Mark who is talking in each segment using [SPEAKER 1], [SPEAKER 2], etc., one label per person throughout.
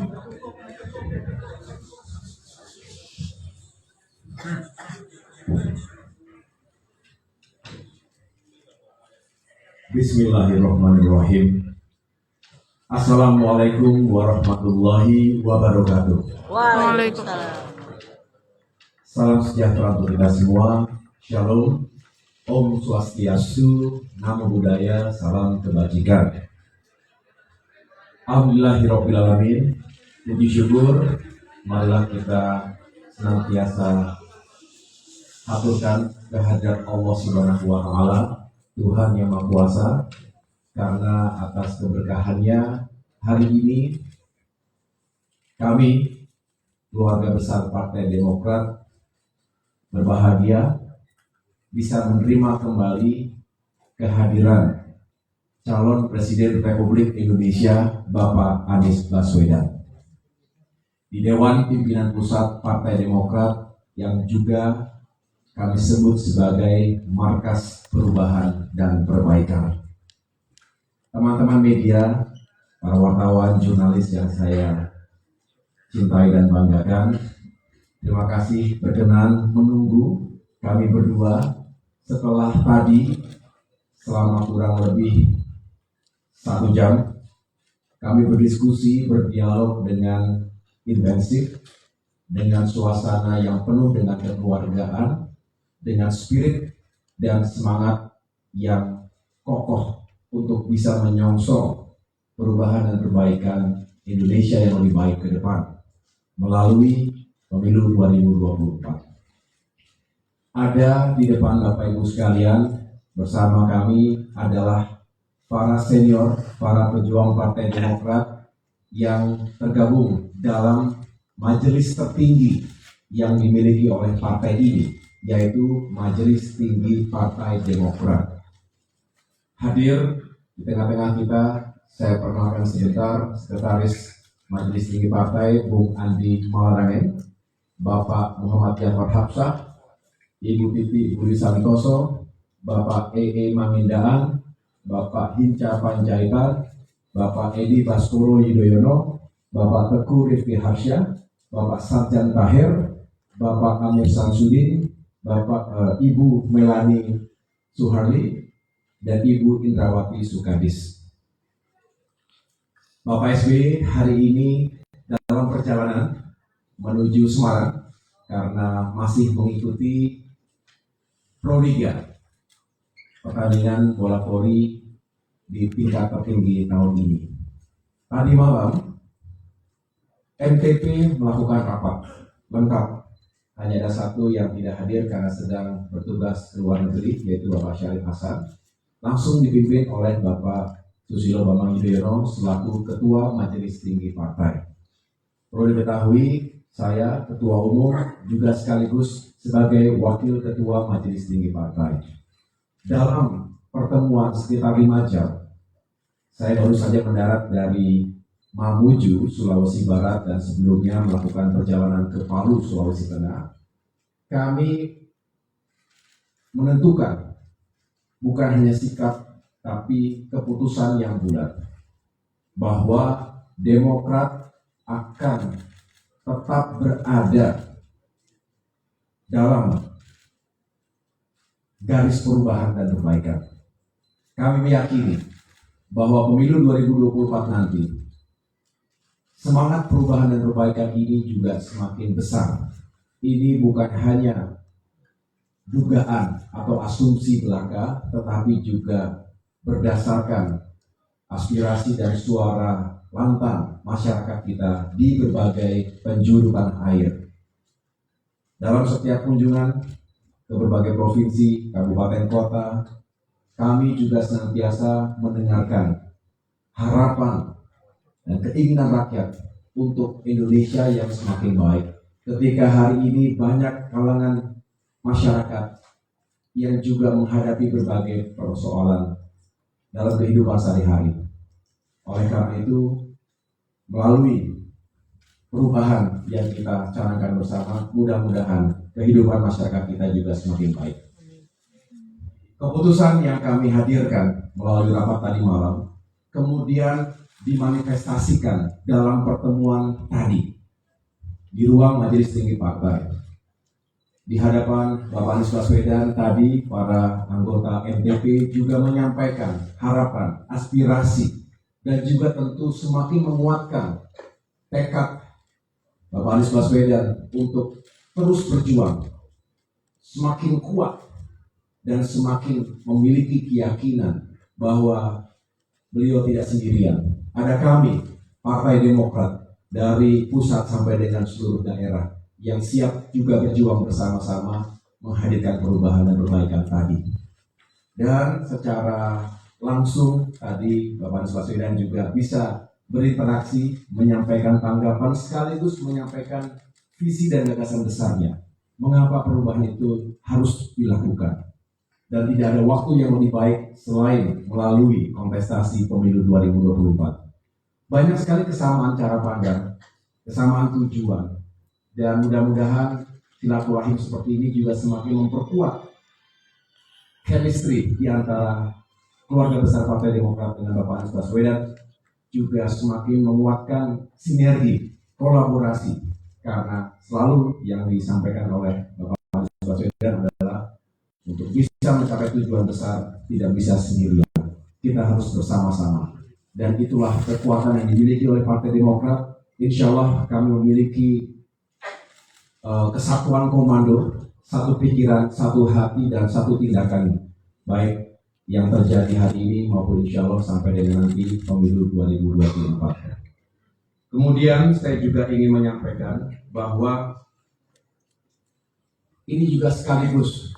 [SPEAKER 1] Bismillahirrahmanirrahim. Assalamualaikum warahmatullahi wabarakatuh.
[SPEAKER 2] Waalaikumsalam.
[SPEAKER 1] Salam sejahtera untuk kita semua. Shalom. Om Swastiastu. Namo Buddhaya. Salam kebajikan. Alhamdulillahirrahmanirrahim. Puji syukur, marilah kita senantiasa haturkan kehadirat Allah Subhanahu wa Ta'ala, Tuhan yang Maha Kuasa, karena atas keberkahannya hari ini kami, keluarga besar Partai Demokrat, berbahagia bisa menerima kembali kehadiran calon Presiden Republik Indonesia Bapak Anies Baswedan di Dewan Pimpinan Pusat Partai Demokrat yang juga kami sebut sebagai markas perubahan dan perbaikan. Teman-teman media, para wartawan, jurnalis yang saya cintai dan banggakan, terima kasih berkenan menunggu kami berdua setelah tadi selama kurang lebih 1 jam kami berdiskusi, berdialog dengan intensif, dengan suasana yang penuh dengan kekeluargaan, dengan spirit dan semangat yang kokoh untuk bisa menyongsong perubahan dan perbaikan Indonesia yang lebih baik ke depan melalui pemilu 2024. Ada di depan Bapak Ibu sekalian bersama kami adalah para senior, para pejuang Partai Demokrat yang tergabung dalam majelis tertinggi yang dimiliki oleh partai ini, yaitu Majelis Tinggi Partai Demokrat. Hadir di tengah-tengah kita, saya perkenalkan sebentar Sekretaris Majelis Tinggi Partai, Bung Andi Malarangeng, Bapak Muhammad Jafar Hapsah, Ibu Titi Budi Santoso, Bapak E.E. Mangindaan, Bapak Hinca Panjaitan, Bapak Edi Baskoro Yudhoyono, Bapak Teguh Rifki Harsya, Bapak Sarjan Tahir, Bapak Amir Samsudin, Bapak Ibu Melani Suharli, dan Ibu Indrawati Sukadis. Bapak SBY hari ini dalam perjalanan menuju Semarang karena masih mengikuti Proliga, pertandingan bola voli di tingkat tertinggi tahun ini. Tadi malam MTP melakukan rapat lengkap. Hanya ada satu yang tidak hadir karena sedang bertugas ke luar negeri, yaitu Bapak Syarif Hasan. Langsung dipimpin oleh Bapak Susilo Bambang Yudhoyono selaku Ketua Majelis Tinggi Partai. Perlu diketahui, saya Ketua Umum juga sekaligus sebagai Wakil Ketua Majelis Tinggi Partai. Dalam pertemuan sekitar 5 jam, saya baru saja mendarat dari Mamuju, Sulawesi Barat, dan sebelumnya melakukan perjalanan ke Palu, Sulawesi Tengah. Kami menentukan bukan hanya sikap, tapi keputusan yang bulat bahwa Demokrat akan tetap berada dalam garis perubahan dan perbaikan. Kami meyakini bahwa pemilu 2024 nanti semangat perubahan dan perbaikan ini juga semakin besar. Ini bukan hanya dugaan atau asumsi belaka, tetapi juga berdasarkan aspirasi dan suara lantang masyarakat kita di berbagai penjuru tanah air. Dalam setiap kunjungan ke berbagai provinsi, kabupaten, kota, kami juga senantiasa mendengarkan harapan dan keinginan rakyat untuk Indonesia yang semakin baik. Ketika hari ini banyak kalangan masyarakat yang juga menghadapi berbagai persoalan dalam kehidupan sehari-hari. Oleh karena itu, melalui perubahan yang kita canangkan bersama, mudah-mudahan kehidupan masyarakat kita juga semakin baik. Keputusan yang kami hadirkan melalui rapat tadi malam, kemudian dimanifestasikan dalam pertemuan tadi di ruang Majelis Tinggi Partai. Di hadapan Bapak Anies Baswedan tadi, para anggota MTP juga menyampaikan harapan, aspirasi, dan juga tentu semakin menguatkan tekad Bapak Anies Baswedan untuk terus berjuang, semakin kuat dan semakin memiliki keyakinan bahwa beliau tidak sendirian. Ada kami, Partai Demokrat, dari pusat sampai dengan seluruh daerah yang siap juga berjuang bersama-sama menghadirkan perubahan dan perbaikan tadi. Dan secara langsung tadi Bapak Anies Baswedan juga bisa berinteraksi, menyampaikan tanggapan sekaligus menyampaikan visi dan gagasan besarnya. Mengapa perubahan itu harus dilakukan? Dan tidak ada waktu yang lebih baik selain melalui kontestasi pemilu 2024. Banyak sekali kesamaan cara pandang, kesamaan tujuan, dan mudah-mudahan silaturahim seperti ini juga semakin memperkuat chemistry di antara keluarga besar Partai Demokrat dengan Bapak Anies Baswedan, juga semakin menguatkan sinergi, kolaborasi, karena selalu yang disampaikan oleh Bapak Anies Baswedan adalah untuk bisa mencapai tujuan besar tidak bisa sendirian, kita harus bersama-sama. Dan itulah kekuatan yang dimiliki oleh Partai Demokrat. Insya Allah kami memiliki kesatuan komando, satu pikiran, satu hati, dan satu tindakan, baik yang terjadi hari ini maupun insya Allah sampai dengan nanti pemilu 2024. Kemudian saya juga ingin menyampaikan bahwa ini juga sekaligus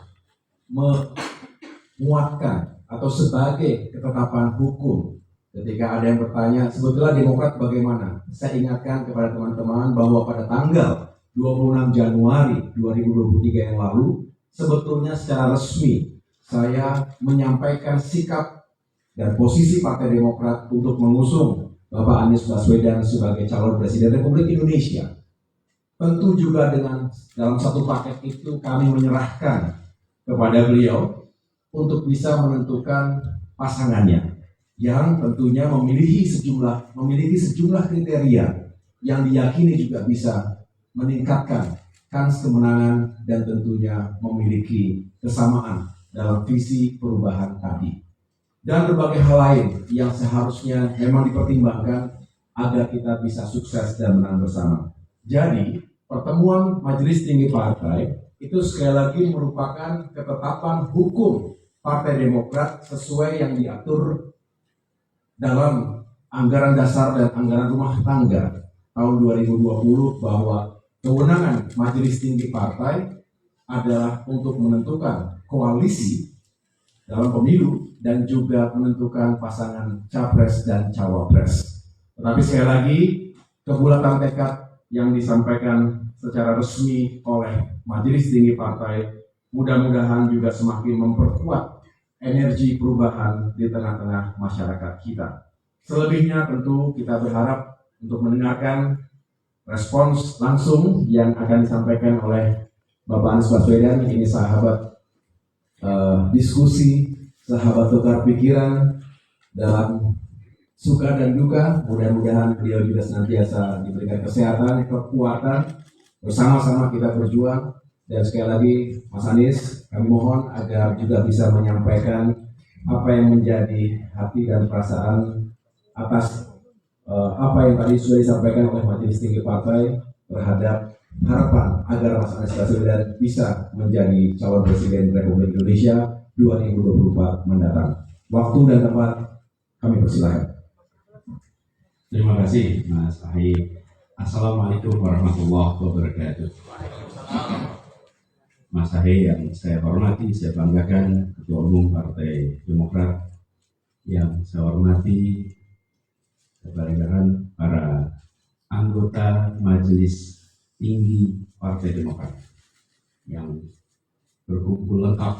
[SPEAKER 1] menguatkan atau sebagai ketetapan hukum. Ketika ada yang bertanya, sebetulnya Demokrat bagaimana? Saya ingatkan kepada teman-teman bahwa pada tanggal 26 Januari 2023 yang lalu, sebetulnya secara resmi saya menyampaikan sikap dan posisi Partai Demokrat untuk mengusung Bapak Anies Baswedan sebagai calon Presiden Republik Indonesia. Tentu juga dengan dalam satu paket itu kami menyerahkan kepada beliau untuk bisa menentukan pasangannya, yang tentunya memiliki sejumlah kriteria yang diyakini juga bisa meningkatkan kans kemenangan dan tentunya memiliki kesamaan dalam visi perubahan tadi. Dan berbagai hal lain yang seharusnya memang dipertimbangkan agar kita bisa sukses dan menang bersama. Jadi, pertemuan Majelis Tinggi Partai itu sekali lagi merupakan ketetapan hukum Partai Demokrat sesuai yang diatur dalam anggaran dasar dan anggaran rumah tangga tahun 2020, bahwa kewenangan Majelis Tinggi Partai adalah untuk menentukan koalisi dalam pemilu dan juga menentukan pasangan capres dan cawapres. Tetapi sekali lagi, kebulatan tekad yang disampaikan secara resmi oleh Majelis Tinggi Partai mudah-mudahan juga semakin memperkuat energi perubahan di tengah-tengah masyarakat kita. Selebihnya tentu kita berharap untuk mendengarkan respons langsung yang akan disampaikan oleh Bapak Anies Baswedan. Ini sahabat diskusi, sahabat tukar pikiran dalam suka dan duka. Mudah-mudahan beliau juga senantiasa diberikan kesehatan, kekuatan, bersama-sama kita berjuang. Dan sekali lagi Mas Anies, kami mohon agar juga bisa menyampaikan apa yang menjadi hati dan perasaan atas apa yang tadi sudah disampaikan oleh Majelis Tinggi Partai terhadap harapan agar Mas Anies Baswedan bisa menjadi calon Presiden Republik Indonesia 2024 mendatang. Waktu dan tempat kami persilahkan.
[SPEAKER 2] Terima kasih Mas Ahy. Assalamualaikum warahmatullahi wabarakatuh. Mas Ahy yang saya hormati, saya banggakan, Ketua Umum Partai Demokrat yang saya hormati, kepada para anggota Majelis Tinggi Partai Demokrat yang berkumpul lengkap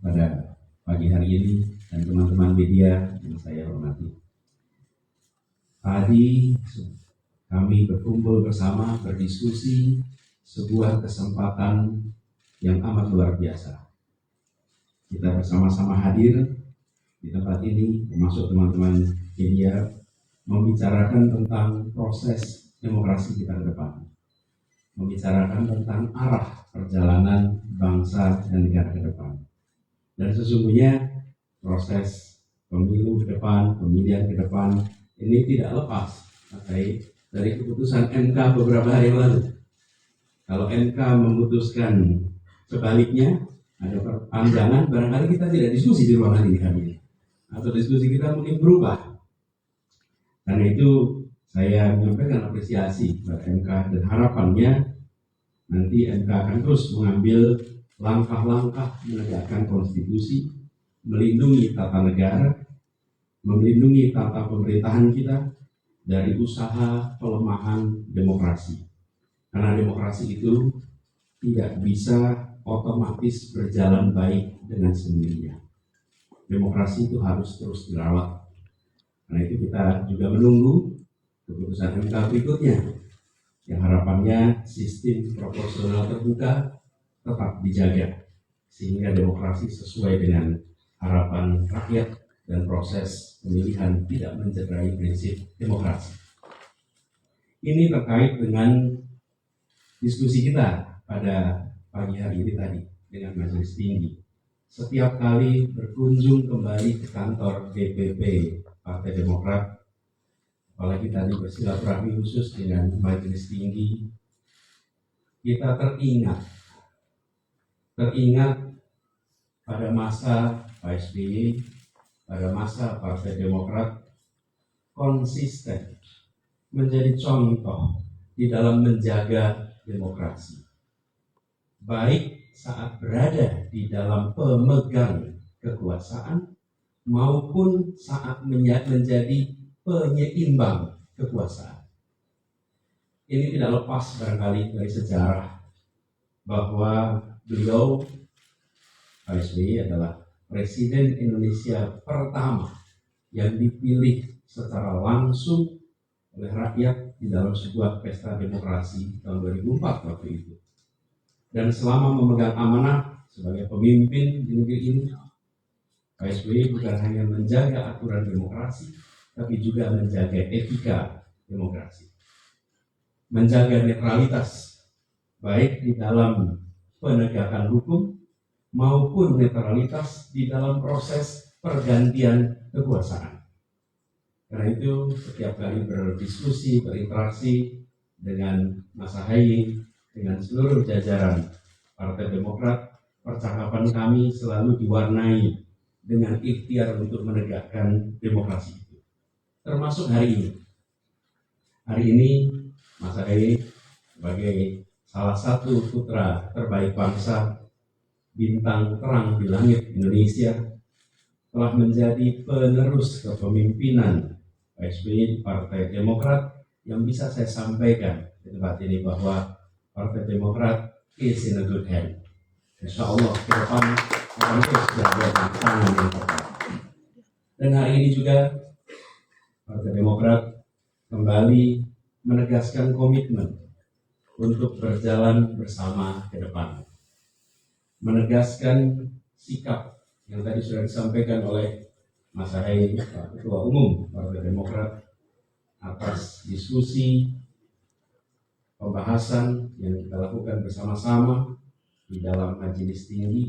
[SPEAKER 2] pada pagi hari ini, dan teman-teman media yang saya hormati. Tadi kami berkumpul bersama, berdiskusi, sebuah kesempatan yang amat luar biasa. Kita bersama-sama hadir di tempat ini, termasuk teman-teman media, membicarakan tentang proses demokrasi kita ke depan, membicarakan tentang arah perjalanan bangsa dan negara ke depan. Dan sesungguhnya proses pemilu ke depan, pemilihan ke depan ini tidak lepas dari keputusan MK beberapa hari yang lalu. Kalau MK memutuskan sebaliknya, ada perpanjangan, barangkali kita tidak diskusi di ruangan ini kali ini, atau diskusi kita mungkin berubah. Karena itu saya menyampaikan apresiasi kepada MK dan harapannya nanti MK akan terus mengambil langkah-langkah menegakkan konstitusi, melindungi tata negara, melindungi tata pemerintahan kita dari usaha pelemahan demokrasi. Karena demokrasi itu tidak bisa otomatis berjalan baik dengan sendirinya. Demokrasi itu harus terus dirawat. Karena itu kita juga menunggu keputusan MK berikutnya, yang harapannya sistem proporsional terbuka tetap dijaga, sehingga demokrasi sesuai dengan harapan rakyat dan proses pemilihan tidak mencederai prinsip demokrasi. Ini terkait dengan diskusi kita pada pagi hari ini tadi dengan Majelis Tinggi. Setiap kali berkunjung kembali ke kantor DPP Partai Demokrat, apalagi tadi bersilaturahmi khusus dengan Majelis Tinggi, kita teringat pada masa Pak SBY, pada masa Partai Demokrat konsisten menjadi contoh di dalam menjaga demokrasi, baik saat berada di dalam pemegang kekuasaan maupun saat menjadi penyeimbang kekuasaan. Ini tidak lepas barangkali dari sejarah bahwa beliau, Pak SBY, adalah Presiden Indonesia pertama yang dipilih secara langsung oleh rakyat di dalam sebuah pesta demokrasi tahun 2004 waktu itu. Dan selama memegang amanah sebagai pemimpin di negeri ini, Pak SBY bukan hanya menjaga aturan demokrasi, tapi juga menjaga etika demokrasi, menjaga netralitas baik di dalam penegakan hukum maupun netralitas di dalam proses pergantian kekuasaan. Karena itu setiap kali berdiskusi, berinteraksi dengan Mas Ahaye, dengan seluruh jajaran Partai Demokrat, percakapan kami selalu diwarnai dengan ikhtiar untuk menegakkan demokrasi itu. Termasuk hari ini. Hari ini Mas Ahaye sebagai salah satu putra terbaik bangsa, bintang terang di langit Indonesia, telah menjadi penerus kepemimpinan Pak SBY di Partai Demokrat, yang bisa saya sampaikan di tempat ini bahwa Partai Demokrat is in a good hand. Insya Allah ke depan akan terus berada di tangan yang tepat. Dan hari ini juga Partai Demokrat kembali menegaskan komitmen untuk berjalan bersama ke depan, menegaskan sikap yang tadi sudah disampaikan oleh Mas Ahaye, Ketua Umum Partai Demokrat, atas diskusi pembahasan yang kita lakukan bersama-sama di dalam Majelis Tinggi,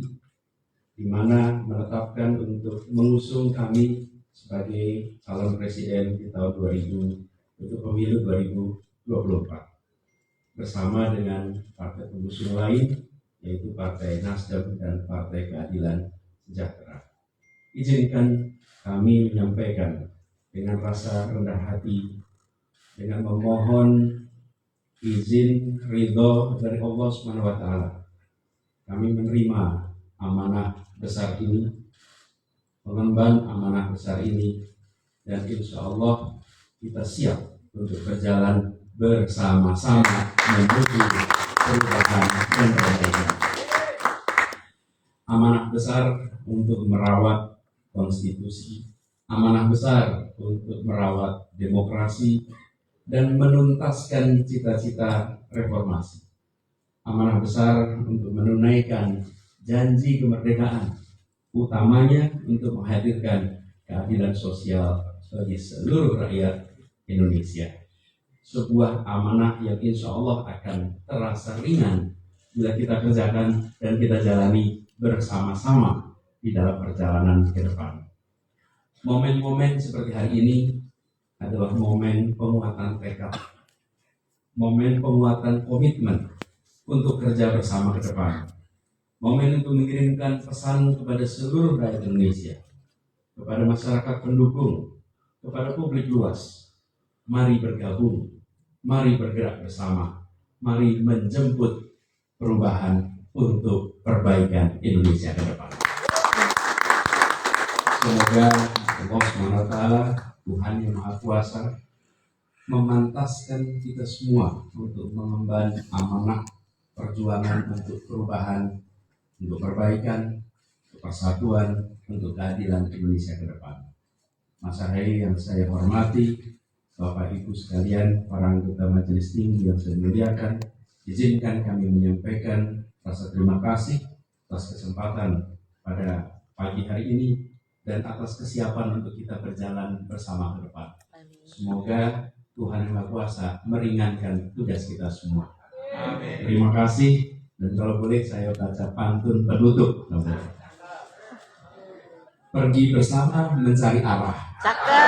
[SPEAKER 2] di mana menetapkan untuk mengusung kami sebagai calon presiden di tahun 2000 untuk pemilu 2024 bersama dengan partai pengusung lain, yaitu Partai Nasdem dan Partai Keadilan Sejahtera. Izinkan kami menyampaikan dengan rasa rendah hati, dengan memohon izin ridho dari Allah Subhanahu wa Ta'ala, kami menerima amanah besar ini, mengemban amanah besar ini, dan insya Allah kita siap untuk berjalan bersama-sama menuju perubahan dan perbaikan. Amanah besar untuk merawat konstitusi, amanah besar untuk merawat demokrasi dan menuntaskan cita-cita reformasi, amanah besar untuk menunaikan janji kemerdekaan, utamanya untuk menghadirkan keadilan sosial bagi seluruh rakyat Indonesia. Sebuah amanah yang insya Allah akan terasa ringan bila kita kerjakan dan kita jalani bersama-sama di dalam perjalanan ke depan. Momen-momen seperti hari ini adalah momen penguatan tekad, momen penguatan komitmen untuk kerja bersama ke depan, momen untuk mengirimkan pesan kepada seluruh rakyat Indonesia, kepada masyarakat pendukung, kepada publik luas. Mari bergabung, mari bergerak bersama, mari menjemput perubahan untuk perbaikan Indonesia ke depan. Semoga Allah SWT, Tuhan yang Maha Kuasa, memantaskan kita semua untuk mengemban amanah perjuangan untuk perubahan, untuk perbaikan, untuk persatuan, untuk keadilan Indonesia ke depan. Mas Ahaye yang saya hormati, Bapak Ibu sekalian, para anggota Majelis Tinggi yang saya muliakan, izinkan kami menyampaikan rasa terima kasih atas kesempatan pada pagi hari ini dan atas kesiapan untuk kita berjalan bersama ke depan. Semoga Tuhan Yang Maha Kuasa meringankan tugas kita semua. Amin. Terima kasih, dan kalau boleh saya baca pantun penutup. Pergi bersama mencari arah.
[SPEAKER 3] Cakep.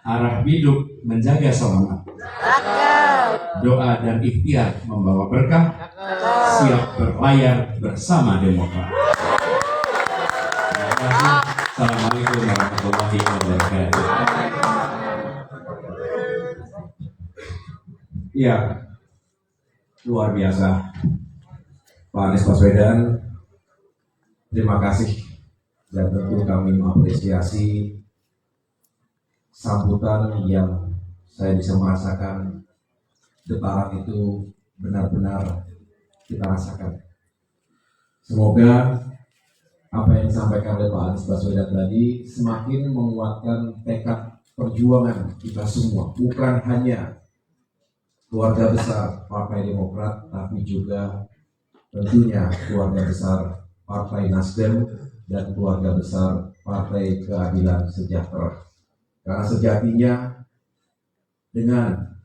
[SPEAKER 2] Arah hidup menjaga selamat.
[SPEAKER 3] Cakep.
[SPEAKER 2] Doa dan ikhtiar membawa berkah. Siap berlayar bersama Demokrat. Terima kasih. Assalamualaikum warahmatullahi wabarakatuh.
[SPEAKER 1] Iya, luar biasa Pak Anies Baswedan. Terima kasih, dan tentu kami mengapresiasi sambutan yang saya bisa merasakan getaran itu benar-benar kita rasakan. Semoga apa yang disampaikan oleh Pak Anies Baswedan tadi semakin menguatkan tekad perjuangan kita semua, bukan hanya keluarga besar Partai Demokrat, tapi juga tentunya keluarga besar Partai Nasdem dan keluarga besar Partai Keadilan Sejahtera. Karena sejatinya dengan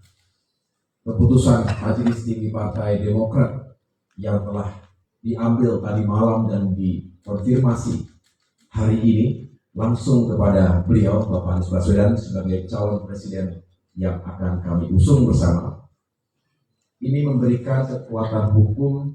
[SPEAKER 1] keputusan Majelis Tinggi Partai Demokrat yang telah diambil tadi malam dan dikonfirmasi hari ini langsung kepada beliau Bapak Anies Baswedan sebagai calon presiden yang akan kami usung bersama, ini memberikan kekuatan hukum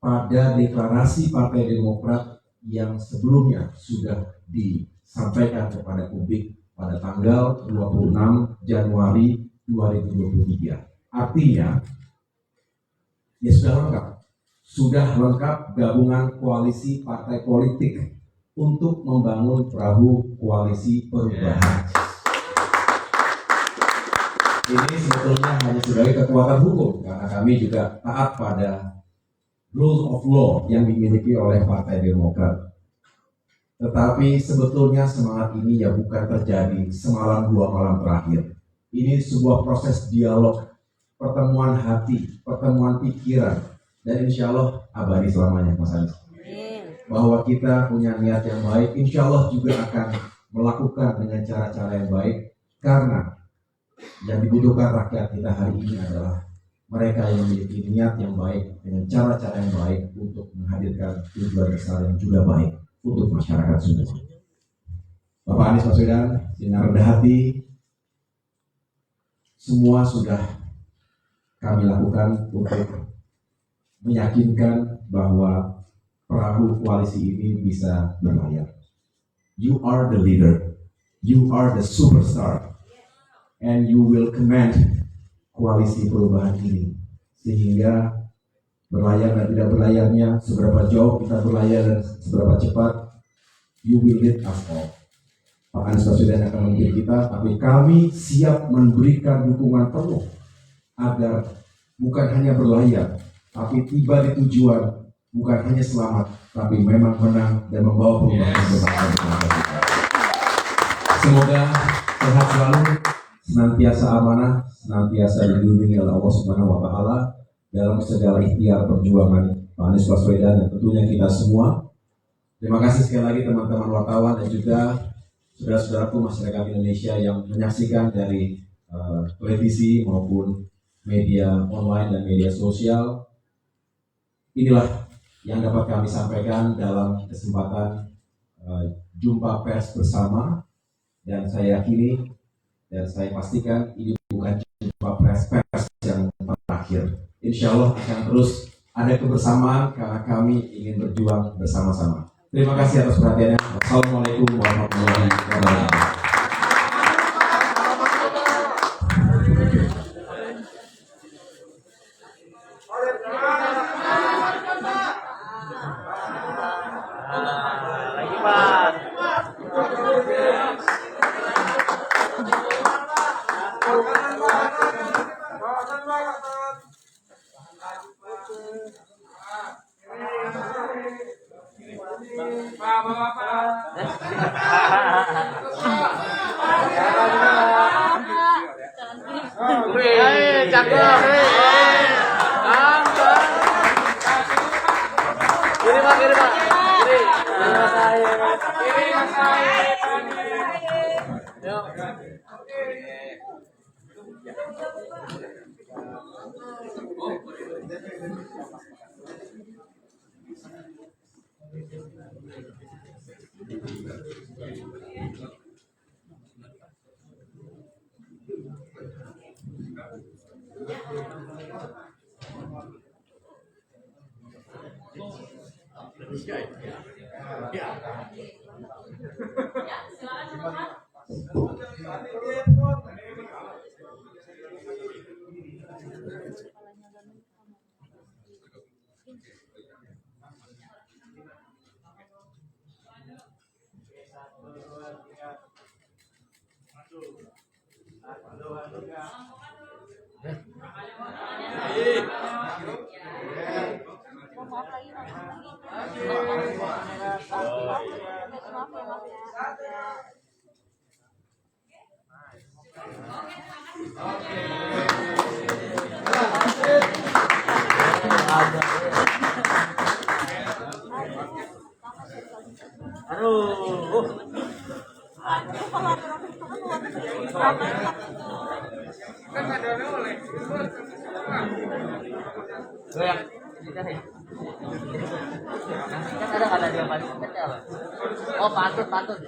[SPEAKER 1] pada deklarasi Partai Demokrat yang sebelumnya sudah disampaikan kepada publik pada tanggal 26 Januari 2023. Artinya, ya sudah lengkap gabungan koalisi partai politik untuk membangun perahu koalisi perubahan. Ini sebetulnya hanya sebagai kekuatan hukum, karena kami juga taat pada rule of law yang dimiliki oleh Partai Demokrat. Tetapi sebetulnya semangat ini ya bukan terjadi semalam dua malam terakhir. Ini sebuah proses dialog, pertemuan hati, pertemuan pikiran, dan insya Allah abadi selamanya, Mas Anies. Bahwa kita punya niat yang baik, insya Allah juga akan melakukan dengan cara-cara yang baik, karena yang dibutuhkan rakyat kita hari ini adalah mereka yang memiliki niat yang baik dengan cara-cara yang baik untuk menghadirkan tujuan besar yang juga baik untuk masyarakat semua. Bapak Anies Baswedan, dengan rendah hati, semua sudah kami lakukan untuk meyakinkan bahwa perahu koalisi ini bisa berlayar. You are the leader, you are the superstar, and you will command koalisi perubahan ini, sehingga berlayar dan tidak berlayarnya, seberapa jauh kita berlayar dan seberapa cepat, you will lead us all. Pak Anies Baswedan akan memimpin kita, tapi kami siap memberikan dukungan penuh agar bukan hanya berlayar, tapi tiba di tujuan, bukan hanya selamat, tapi memang menang dan membawa perubahan bersama kita. Semoga sehat selalu, senantiasa amanah, senantiasa dilindungi oleh Allah Subhanahu wa Ta'ala dalam segala ikhtiar perjuangan Pak Anies Baswedan dan tentunya kita semua. Terima kasih sekali lagi teman-teman wartawan dan juga saudara-saudaraku masyarakat Indonesia yang menyaksikan dari televisi maupun media online dan media sosial. Inilah yang dapat kami sampaikan dalam kesempatan jumpa pers bersama, dan saya yakini dan saya pastikan ini bukan jumpa pers yang terakhir. Insya Allah akan terus ada kebersamaan karena kami ingin berjuang bersama-sama. Terima kasih atas perhatiannya. Wassalamualaikum warahmatullahi wabarakatuh.
[SPEAKER 3] Lagi Pak. Hei, cakep. Kiri Pak, kiri Pak. Kiri. Kiri Mas Said. Yuk. Kan ada dia pantun. Oh, pantun.